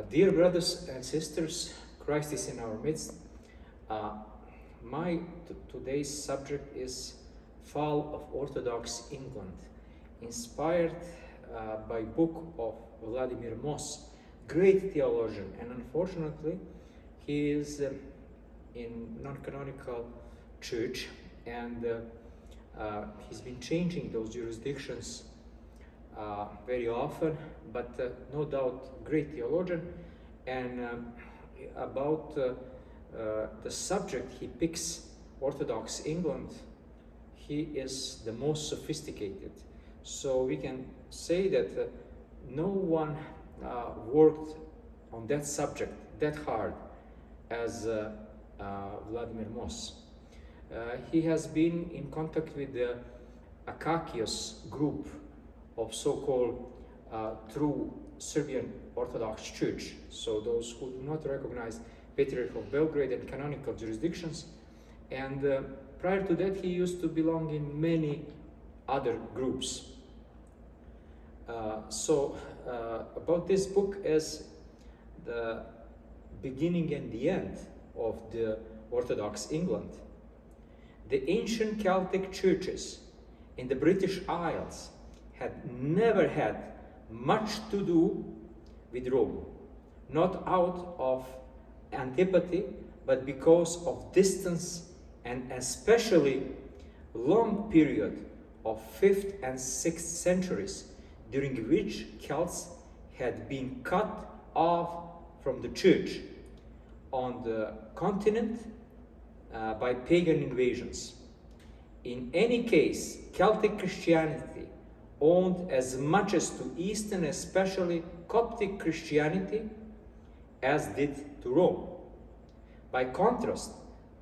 Dear brothers and sisters, Christ is in our midst. My today's subject is Fall of Orthodox England, inspired by book of Vladimir Moss, great theologian, and unfortunately he is in non-canonical church, and he's been changing those jurisdictions very often, but no doubt great theologian. And about the subject he picks, Orthodox England, he is the most sophisticated. So we can say that no one worked on that subject that hard as Vladimir Moss. He has been in contact with the Akakios group of so-called true Serbian Orthodox Church, so those who do not recognize Patriarch of Belgrade and canonical jurisdictions. And prior to that, he used to belong in many other groups. About this book as the beginning and the end of the Orthodox England. The ancient Celtic churches in the British Isles had never had much to do with Rome, not out of antipathy, but because of distance, and especially long period of 5th and 6th centuries, during which Celts had been cut off from the church on the continent by pagan invasions. In any case, Celtic Christianity owed as much as to Eastern, especially Coptic Christianity, as did to Rome. By contrast,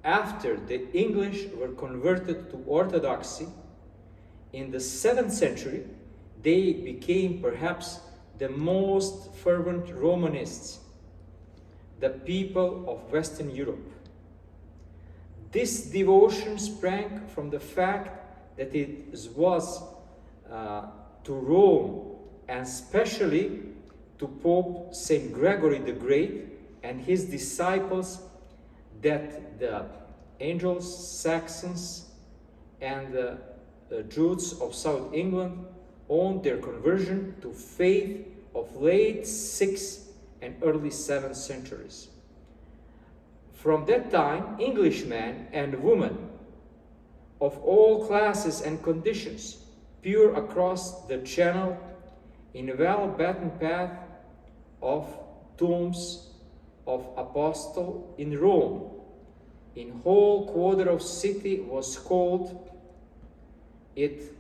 after the English were converted to Orthodoxy in the 7th century, they became perhaps the most fervent Romanists, the people of Western Europe. This devotion sprang from the fact that it was to Rome, and especially to Pope St. Gregory the Great and his disciples, that the Anglo-Saxons and the Jutes of South England owed their conversion to faith of late 6th and early 7th centuries. From that time, Englishmen and women of all classes and conditions, pure across the channel, in a well-beaten path of tombs of apostle in Rome, in whole quarter of city was called it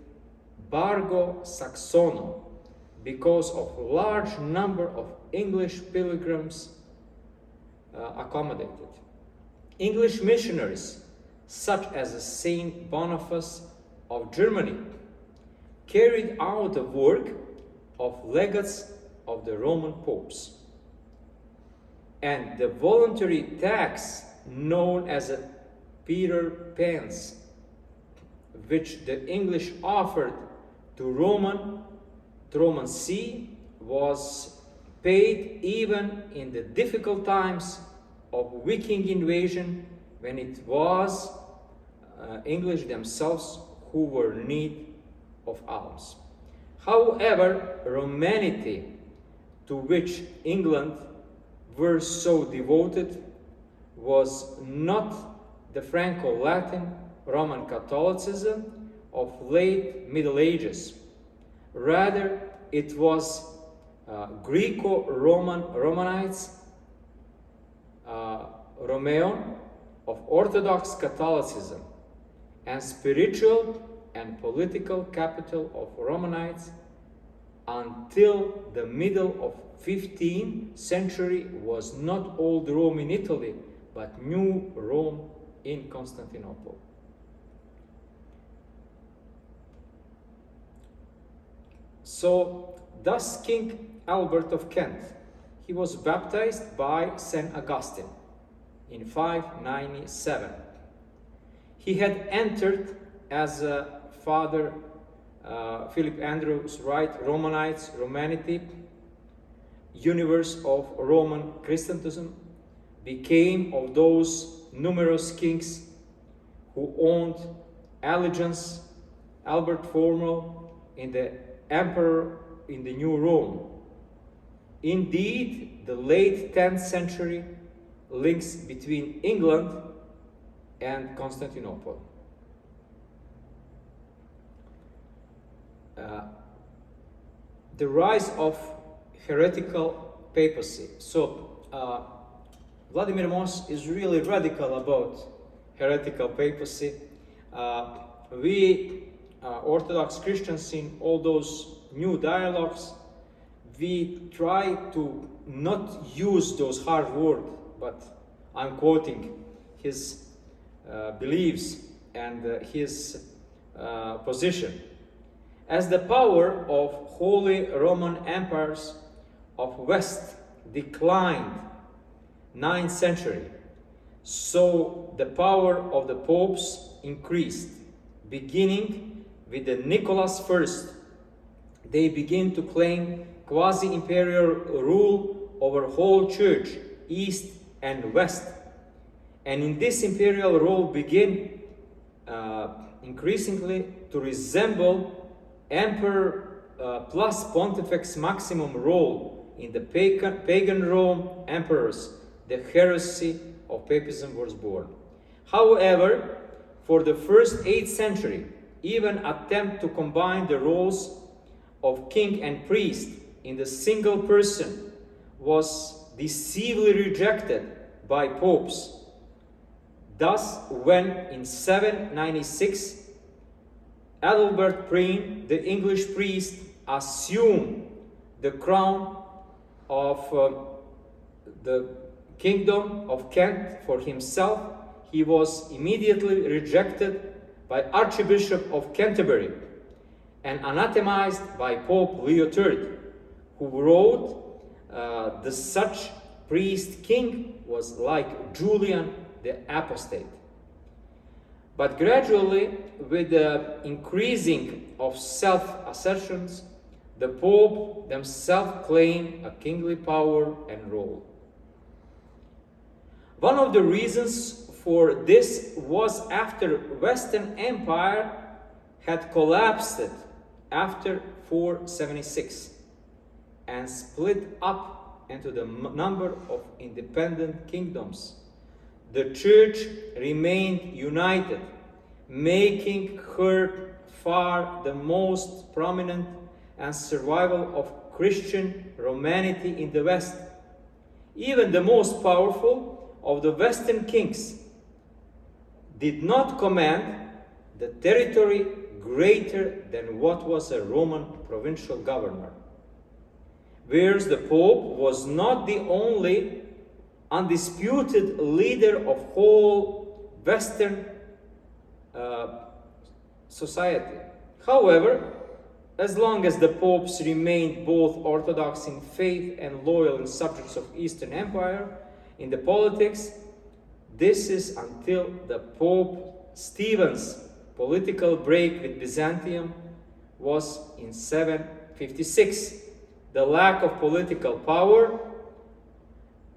Bargo Saxono, because of large number of English pilgrims accommodated. English missionaries, such as Saint Boniface of Germany, carried out the work of legates of the Roman popes. And the voluntary tax known as a Peter Pence, which the English offered to Roman See, was paid even in the difficult times of Viking invasion, when it was English themselves who were in need of alms. However, Romanity, to which England were so devoted, was not the Franco-Latin Roman Catholicism of late Middle Ages. Rather, it was Greco-Romanites, Romeon of Orthodox Catholicism, and spiritual and political capital of Romanites until the middle of 15th century was not old Rome in Italy, but new Rome in Constantinople. So, thus King Albert of Kent, he was baptized by St. Augustine in 597. He had entered as Father Philip Andrews writes, Romanites, Romanity, universe of Roman Christendom became of those numerous kings who owned allegiance, Albert Formal in the emperor in the New Rome. Indeed, the late 10th century links between England and Constantinople. The rise of heretical papacy. So, Vladimir Moss is really radical about heretical papacy. We Orthodox Christians in all those new dialogues, we try to not use those hard words, but I'm quoting his beliefs and his position. As the power of Holy Roman empires of West declined 9th century, so the power of the popes increased. Beginning with the Nicholas I, they begin to claim quasi-imperial rule over whole church, East and West. And in this imperial role begin increasingly to resemble emperor plus pontifex maximum role in the pagan Rome emperors. The heresy of papism was born. However, for the first 8th century, even attempt to combine the roles of king and priest in the single person was decisively rejected by popes. Thus, when in 796, Adalbert Prynne, the English priest, assumed the crown of the kingdom of Kent for himself, he was immediately rejected by Archbishop of Canterbury and anathematized by Pope Leo III, who wrote the such priest king was like Julian the Apostate. But gradually, with the increasing of self-assertions, the Pope themselves claimed a kingly power and role. One of the reasons for this was after Western Empire had collapsed after 476 and split up into the number of independent kingdoms. The Church remained united, making her far the most prominent and survival of Christian Romanity in the West. Even the most powerful of the Western kings did not command the territory greater than what was a Roman provincial governor. Whereas the Pope was not the only undisputed leader of whole Western society. However, as long as the popes remained both orthodox in faith and loyal in subjects of Eastern Empire, in the politics, this is until the Pope Stephen's political break with Byzantium was in 756. The lack of political power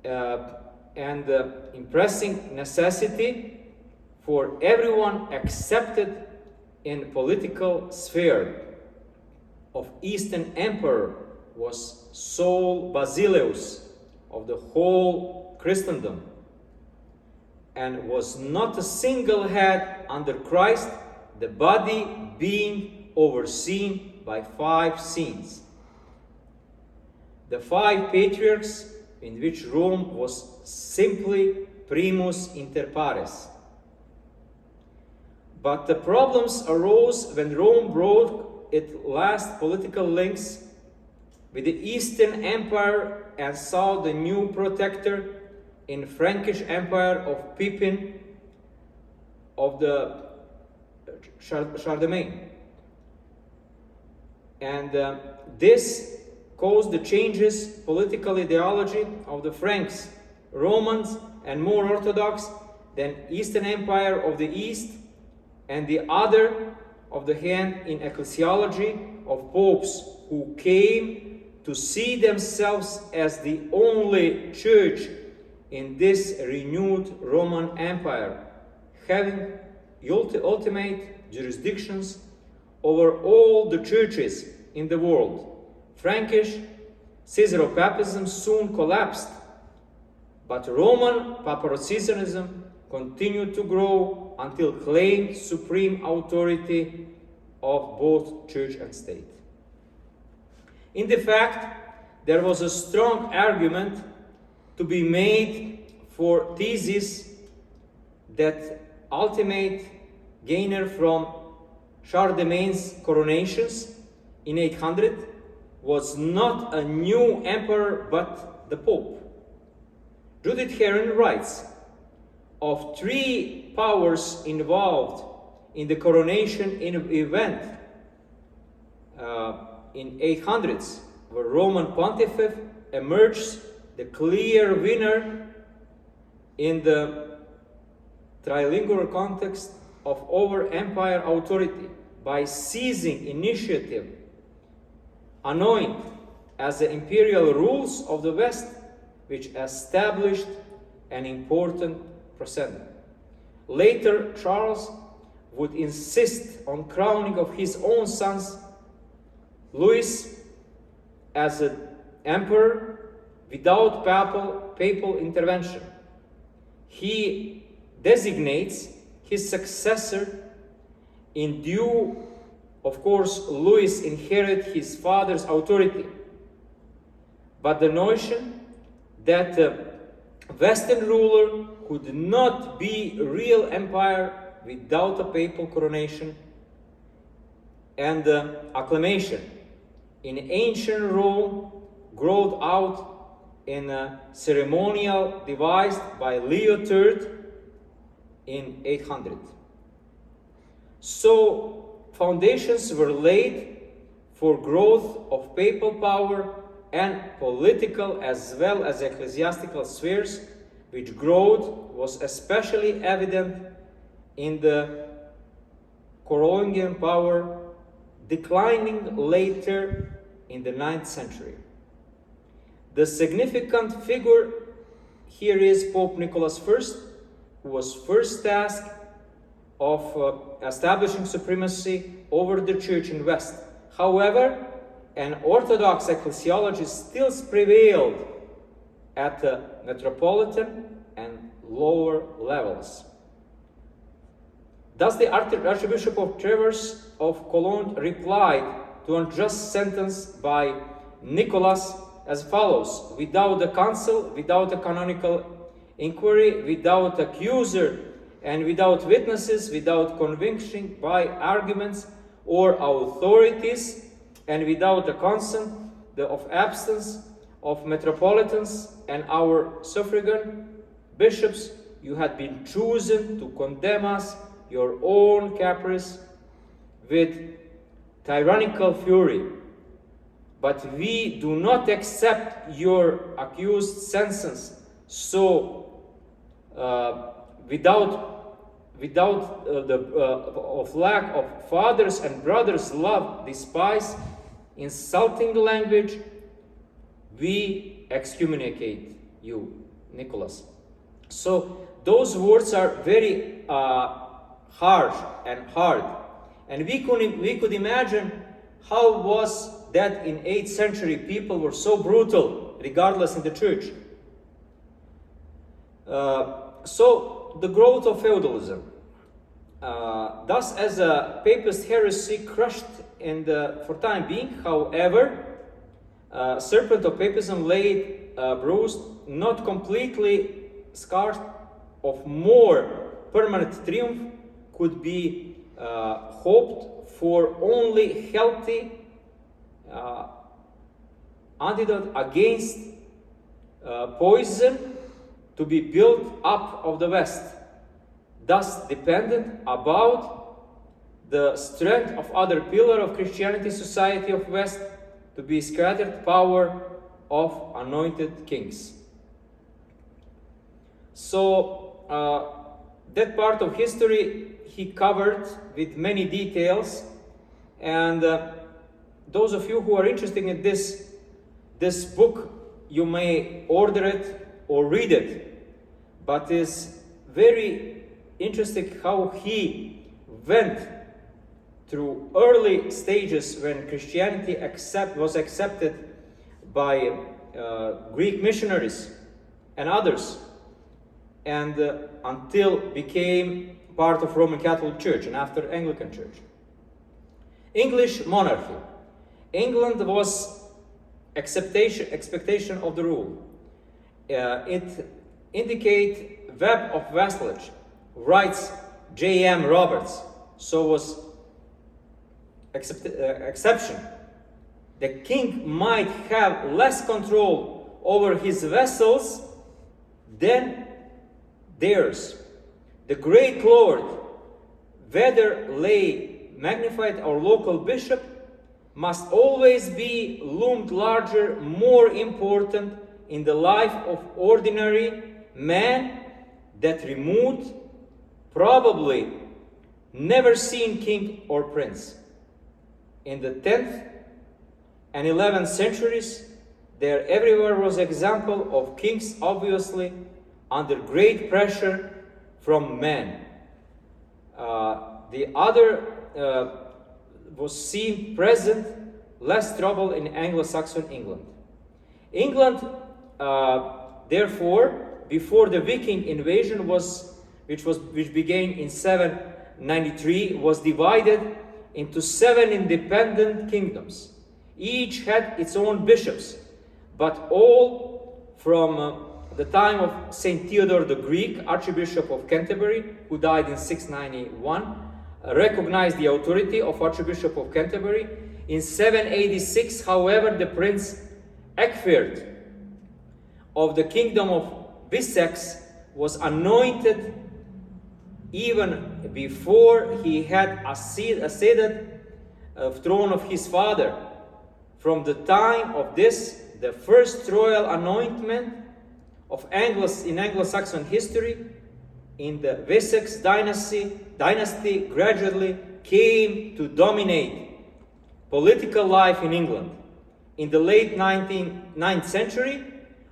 and the impressing necessity for everyone accepted in political sphere of Eastern Emperor was sole basileus of the whole Christendom, and was not a single head under Christ, the body being overseen by 5 saints. The 5 patriarchs, in which Rome was simply primus inter pares. But the problems arose when Rome broke its last political links with the Eastern Empire and saw the new protector in Frankish Empire of Pippin of the Charlemagne. And this caused the changes political ideology of the Franks, Romans, and more Orthodox than Eastern Empire of the East, and the other of the hand in ecclesiology of popes who came to see themselves as the only church in this renewed Roman Empire, having ultimate jurisdictions over all the churches in the world. Frankish Caesaropapism soon collapsed, but Roman Paparotism continued to grow until claimed supreme authority of both church and state. In the fact, there was a strong argument to be made for thesis that ultimate gainer from Charlemagne's coronations in 800 was not a new emperor but the Pope. Judith Herron writes, of three powers involved in the coronation event in 800s, where Roman Pontiff emerged the clear winner in the trilingual context of over empire authority by seizing initiative, anoint as the imperial rules of the West, which established an important precedent. Later, Charles would insist on crowning of his own sons, Louis, as an emperor without papal intervention. He designates his successor. In due, of course, Louis inherited his father's authority. But the notion that the Western ruler could not be a real empire without a papal coronation and acclamation in ancient Rome growed out in a ceremonial devised by Leo III in 800. So foundations were laid for growth of papal power and political as well as ecclesiastical spheres, which growth was especially evident in the Carolingian power, declining later in the 9th century. The significant figure here is Pope Nicholas I, who was first tasked of establishing supremacy over the church in West. However, an Orthodox ecclesiology still prevailed at the metropolitan and lower levels. Thus, the Archbishop of Treves of Cologne replied to an unjust sentence by Nicholas as follows: without the council, without a canonical inquiry, without accuser, and without witnesses, without conviction by arguments or authorities, and without the consent of absence of metropolitans and our suffragan bishops, you had been chosen to condemn us, your own caprice, with tyrannical fury. But we do not accept your accused sentence. So, of lack of fathers and brothers' love, despise, insulting language, we excommunicate you, Nicholas. So those words are very harsh and hard, and we could imagine how was that in 8th century people were so brutal, regardless in the church. So the growth of feudalism, thus as a papist heresy crushed for time being. However, serpent of papism laid bruised, not completely scarred, of more permanent triumph could be hoped for only healthy antidote against poison to be built up of the West, thus dependent about the strength of other pillar of Christianity society of West to be scattered power of anointed kings. So that part of history he covered with many details, and those of you who are interested in this This book, you may order it or read it, but it's very interesting how he went through early stages when Christianity was accepted by Greek missionaries and others, and until became part of Roman Catholic Church and after Anglican Church. English monarchy. England was expectation of the rule. It indicate web of vassalage, writes J.M. Roberts. So was exception. The king might have less control over his vassals than theirs. The great lord, whether lay magnified or local bishop, must always be loomed larger, more important in the life of ordinary man, that removed, probably never seen king or prince. In the 10th and 11th centuries, there everywhere was example of kings obviously under great pressure from men. The other was seen present, less trouble in Anglo-Saxon England. England, therefore, before the Viking invasion which began in 793, was divided into 7 independent kingdoms. Each had its own bishops, but all from the time of Saint Theodore the Greek, Archbishop of Canterbury, who died in 691, recognized the authority of Archbishop of Canterbury. In 786, however, the Prince Ecgfrith of the Kingdom of Wessex was anointed even before he had acceded the throne of his father. From the time of this, the first royal anointment of in Anglo-Saxon history, in the Wessex dynasty gradually came to dominate political life in England. In the late 9th century,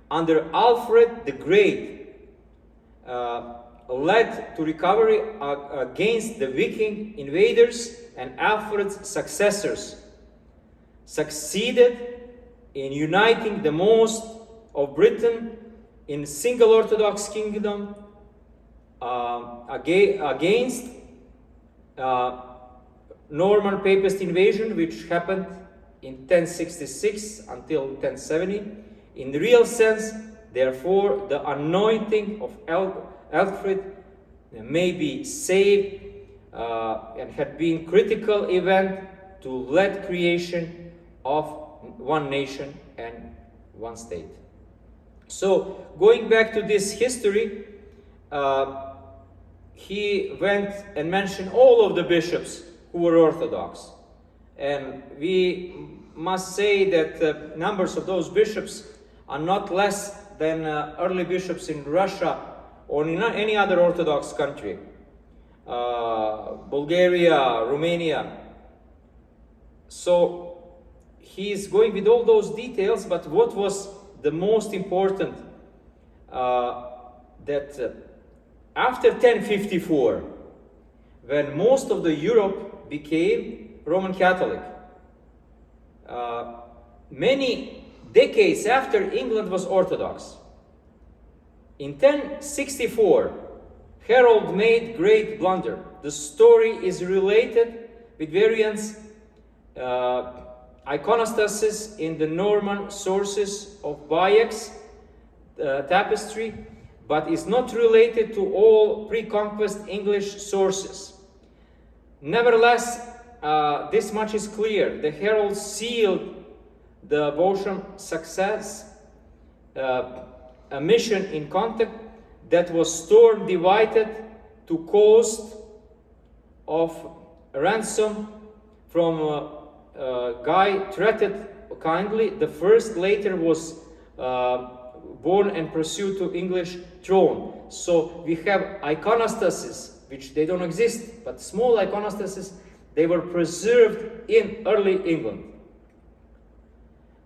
under Alfred the Great, led to recovery against the Viking invaders, and Alfred's successors succeeded in uniting the most of Britain in a single Orthodox kingdom against Norman Papist invasion, which happened in 1066 until 1070. In real sense, therefore, the anointing of Alfred may be saved and had been critical event to lead creation of one nation and one state. So, going back to this history, he went and mentioned all of the bishops who were Orthodox. And we must say that the numbers of those bishops are not less than early bishops in Russia or in any other Orthodox country. Bulgaria, Romania. So he is going with all those details, but what was the most important, that after 1054, when most of the Europe became Roman Catholic, many decades after England was Orthodox. In 1064, Harold made great blunder. The story is related with variants, iconostasis in the Norman sources of Bayek's tapestry, but is not related to all pre-conquest English sources. Nevertheless, this much is clear. The herald sealed the Bosham success, a mission in contact that was storm divided to cost of ransom from Guy treated kindly. The first later was born and pursued to English throne. So we have iconostasis, which they don't exist, but small iconostasis, they were preserved in early England.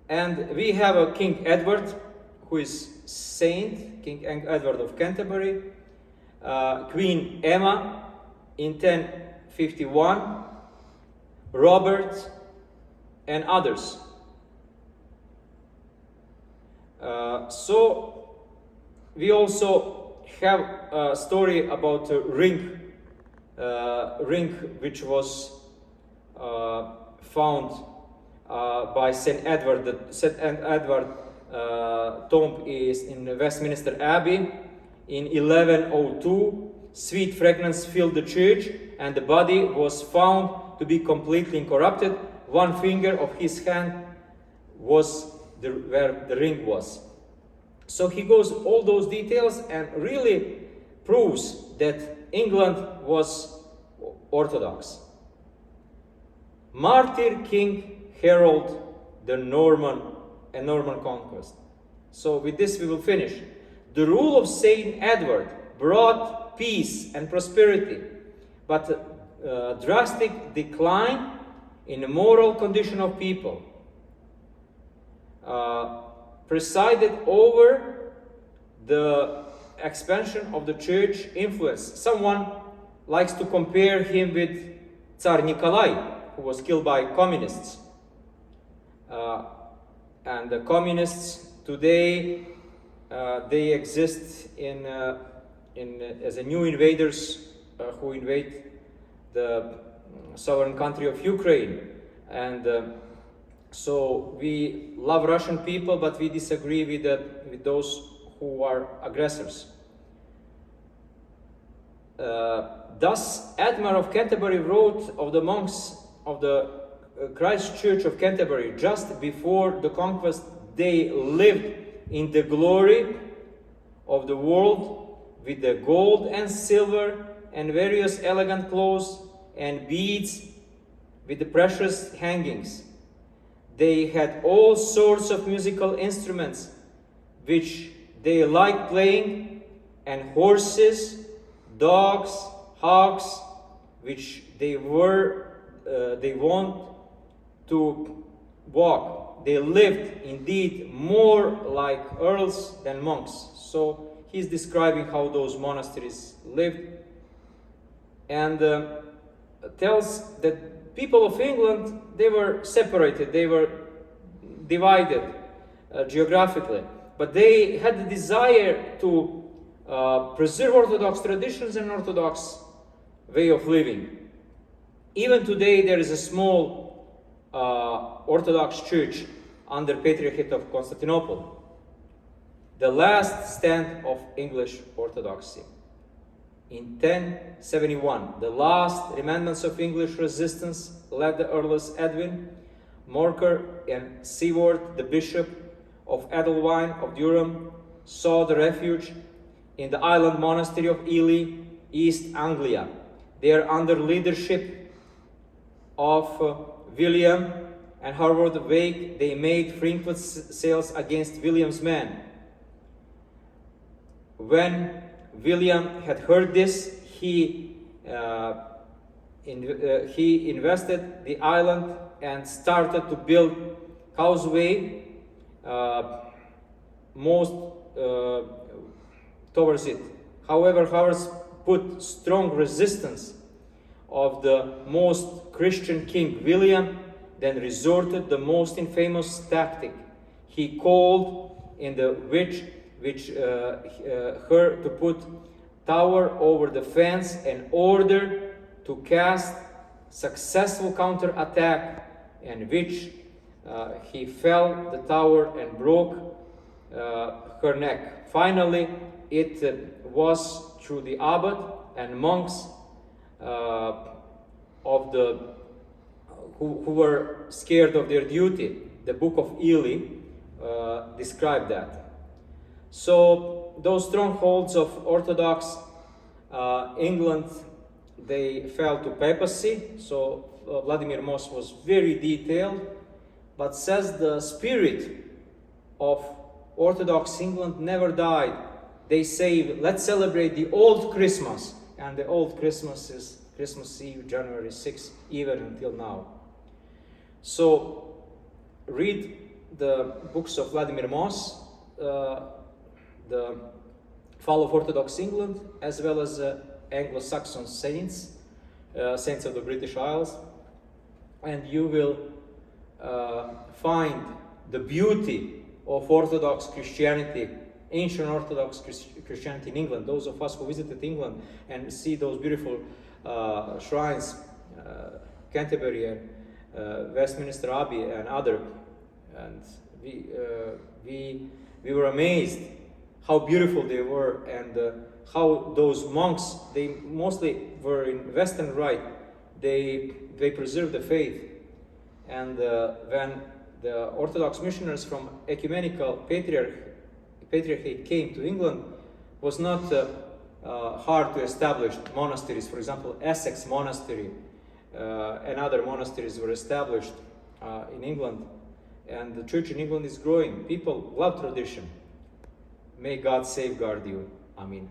And we have a King Edward, who is saint, King Edward of Canterbury, Queen Emma in 1051, Robert, and others. So we also have a story about a ring which was found by St. Edward. The St. Edward tomb is in Westminster Abbey in 1102. Sweet fragrance filled the church, and the body was found to be completely incorrupted. One finger of his hand was where the ring was. So he goes all those details and really proves that England was Orthodox. Martyr King Harold the Norman and Norman Conquest. So with this we will finish. The rule of Saint Edward brought peace and prosperity, but a drastic decline in the moral condition of people. Presided over the expansion of the church influence. Someone likes to compare him with Tsar Nikolai, who was killed by communists. And the communists today, they exist as a new invaders who invade the sovereign country of Ukraine. And so we love Russian people, but we disagree with those who are aggressors. Thus, Admiral of Canterbury wrote of the monks of the Christ Church of Canterbury, just before the conquest, they lived in the glory of the world with the gold and silver and various elegant clothes and beads with the precious hangings. They had all sorts of musical instruments which they liked playing, and horses, dogs, hogs, which they want to walk. They lived indeed more like earls than monks. So he's describing how those monasteries lived, and tells that people of England, they were separated, they were divided geographically, but they had the desire to preserve Orthodox traditions and Orthodox way of living. Even today there is a small Orthodox Church under Patriarchate of Constantinople, the last stand of English Orthodoxy. In 1071, the last remnants of English resistance, led the Earls Edwin, Morcar, and Seward, the Bishop of Edelwine of Durham, sought the refuge in the island monastery of Ely, East Anglia. There, under leadership of William and Howard Wake, they made frequent sails against William's men. When William had heard this, he invested the island and started to build causeway towards it. However, Howard put strong resistance of the most Christian King William, then resorted the most infamous tactic. He called in the witch her to put tower over the fence in order to cast successful counter-attack, and which he fell the tower and broke her neck. Finally, it was through the abbot and monks who were scared of their duty. The Book of Ely described that. So those strongholds of Orthodox England, they fell to Papacy. So Vladimir Moss was very detailed, but says the spirit of Orthodox England never died. They say, let's celebrate the old Christmas, and the old Christmas is Christmas Eve, January 6th, even until now. So read the books of Vladimir Moss, the Fall of Orthodox England, as well as Anglo-Saxon saints, saints of the British Isles, and you will find the beauty of Orthodox Christianity, ancient Orthodox Christianity in England. Those of us who visited England and see those beautiful shrines, Canterbury and Westminster Abbey and other, and we were amazed how beautiful they were, and how those monks, they mostly were in Western Rite, they preserved the faith. And when the Orthodox missionaries from Ecumenical Patriarchate came to England, was not hard to establish monasteries. For example, Essex Monastery and other monasteries were established in England, and the church in England is growing. People love tradition. May God safeguard you. Amen.